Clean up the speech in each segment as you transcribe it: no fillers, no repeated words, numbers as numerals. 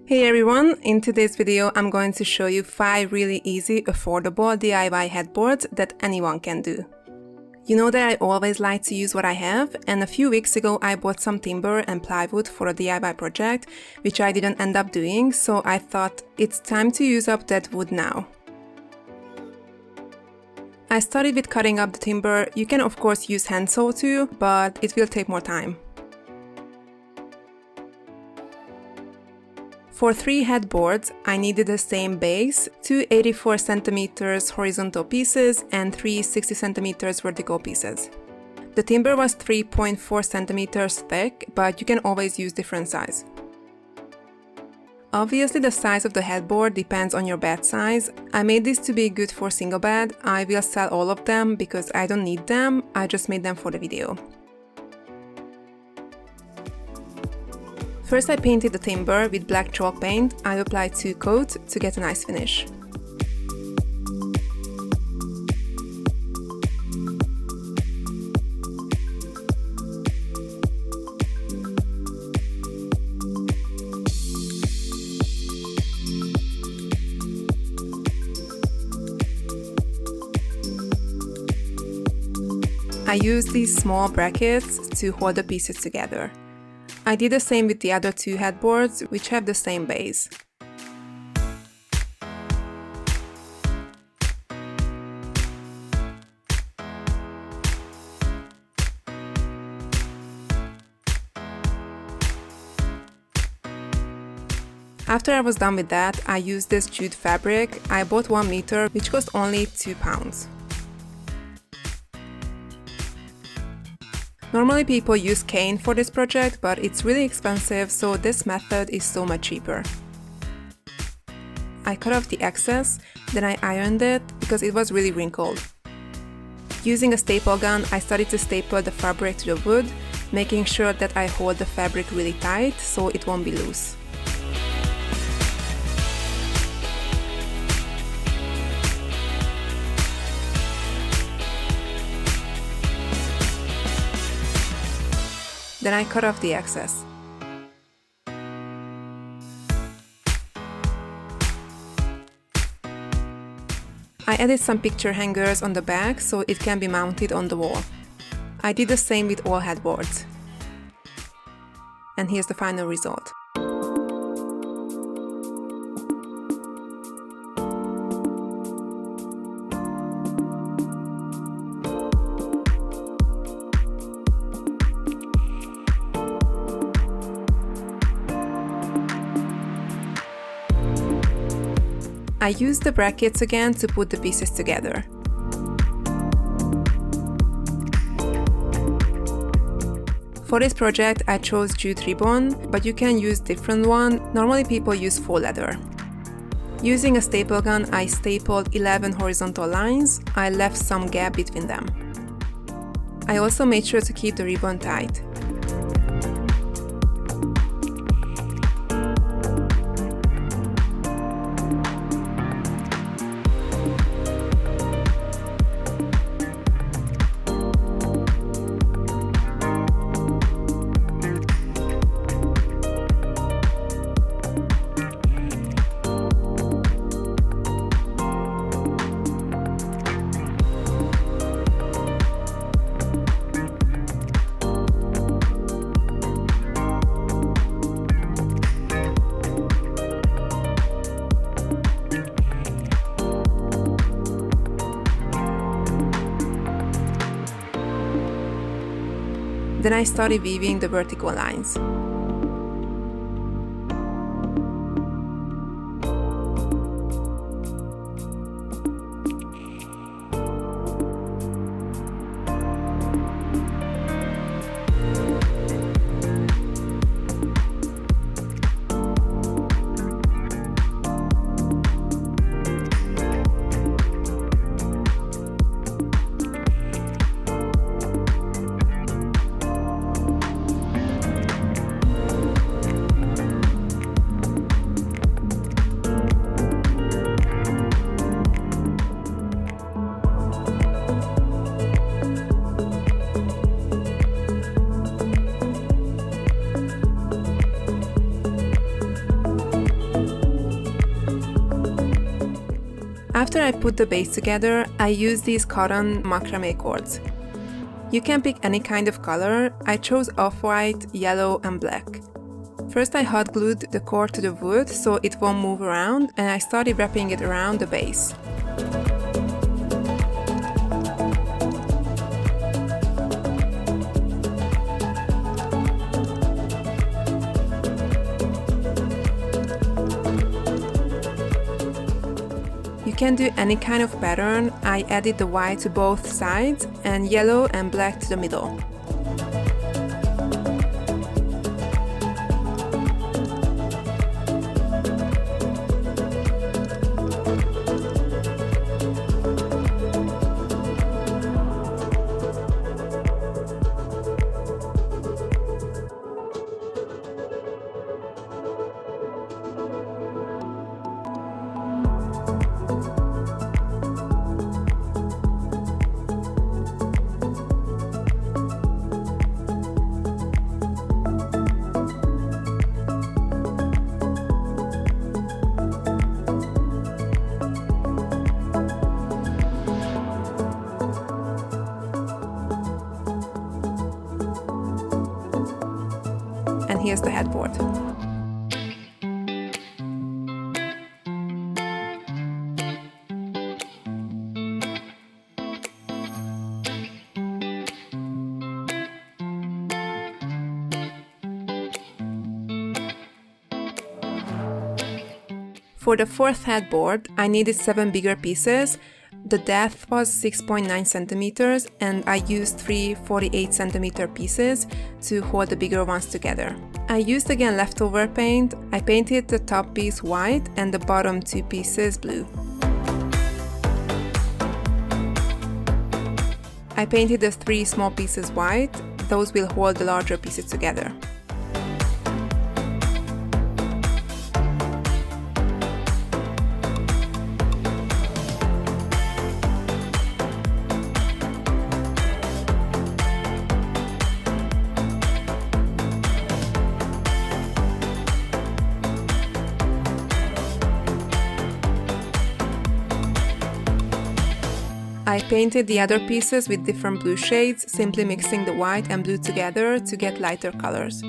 Hey everyone, in today's video I'm going to show you 5 really easy, affordable DIY headboards that anyone can do. You know that I always like to use what I have, and a few weeks ago I bought some timber and plywood for a DIY project, which I didn't end up doing, so I thought it's time to use up that wood now. I started with cutting up the timber. You can of course use hand saw too, but it will take more time. For 3 headboards, I needed the same base, 2 84 cm horizontal pieces and 3 60 cm vertical pieces. The timber was 3.4 cm thick, but you can always use different size. Obviously, the size of the headboard depends on your bed size. I made this to be good for single bed. I will sell all of them because I don't need them, I just made them for the video. First I painted the timber with black chalk paint. I applied 2 coats to get a nice finish. I used these small brackets to hold the pieces together. I did the same with the other 2 headboards, which have the same base. After I was done with that, I used this jute fabric. I bought 1 meter, which cost only £2. Normally people use cane for this project, but it's really expensive, so this method is so much cheaper. I cut off the excess, then I ironed it because it was really wrinkled. Using a staple gun, I started to staple the fabric to the wood, making sure that I hold the fabric really tight so it won't be loose. Then I cut off the excess. I added some picture hangers on the back so it can be mounted on the wall. I did the same with all headboards. And here's the final result. I used the brackets again to put the pieces together. For this project I chose jute ribbon, but you can use different one. Normally people use faux leather. Using a staple gun I stapled 11 horizontal lines. I left some gap between them. I also made sure to keep the ribbon tight. Then I started weaving the vertical lines. After I put the base together, I used these cotton macrame cords. You can pick any kind of color. I chose off-white, yellow and black. First I hot glued the cord to the wood so it won't move around, and I started wrapping it around the base. You can do any kind of pattern. I added the white to both sides and yellow and black to the middle. And here's the headboard. For the fourth headboard, I needed 7 bigger pieces. The depth was 6.9 centimeters and I used 3 48cm pieces to hold the bigger ones together. I used again leftover paint. I painted the top piece white and the bottom 2 pieces blue. I painted the 3 small pieces white. Those will hold the larger pieces together. I painted the other pieces with different blue shades, simply mixing the white and blue together to get lighter colors.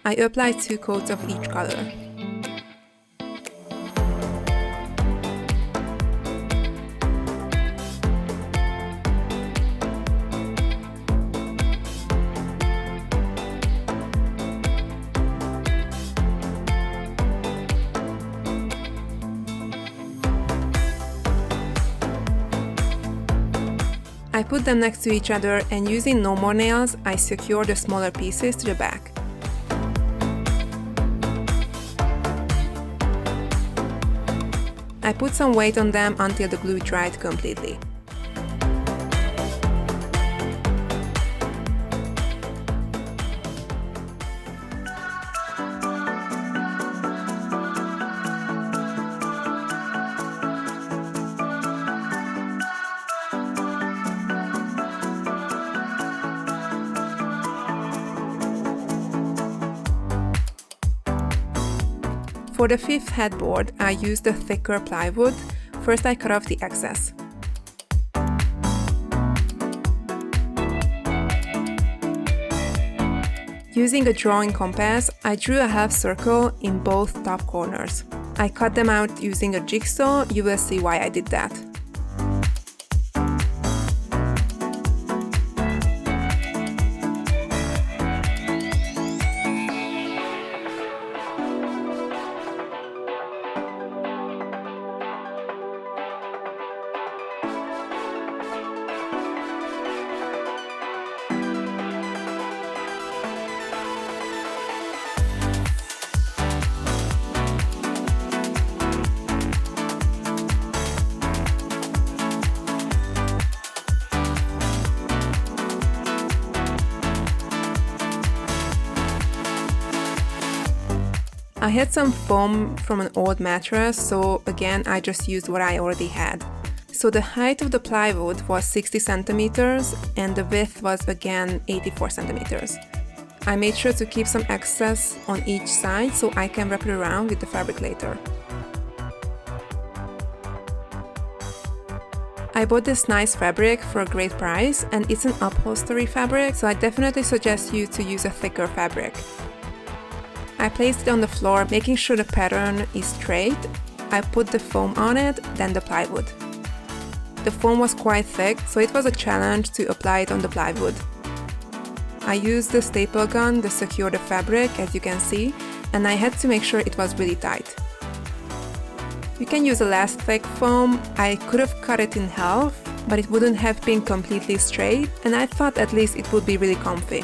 I applied 2 coats of each color. I put them next to each other and using no more nails, I secured the smaller pieces to the back. I put some weight on them until the glue dried completely. For the fifth headboard, I used a thicker plywood. First I cut off the excess. Using a drawing compass, I drew a half circle in both top corners. I cut them out using a jigsaw. You will see why I did that. I had some foam from an old mattress, so again I just used what I already had. So the height of the plywood was 60 centimeters and the width was again 84 centimeters. I made sure to keep some excess on each side so I can wrap it around with the fabric later. I bought this nice fabric for a great price, and it's an upholstery fabric, so I definitely suggest you to use a thicker fabric. I placed it on the floor, making sure the pattern is straight. I put the foam on it, then the plywood. The foam was quite thick, so it was a challenge to apply it on the plywood. I used the staple gun to secure the fabric, as you can see, and I had to make sure it was really tight. You can use a less thick foam. I could have cut it in half, but it wouldn't have been completely straight, and I thought at least it would be really comfy.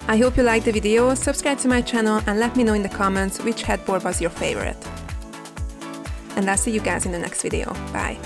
I hope you liked the video, subscribe to my channel and let me know in the comments which headboard was your favorite. And I'll see you guys in the next video. Bye!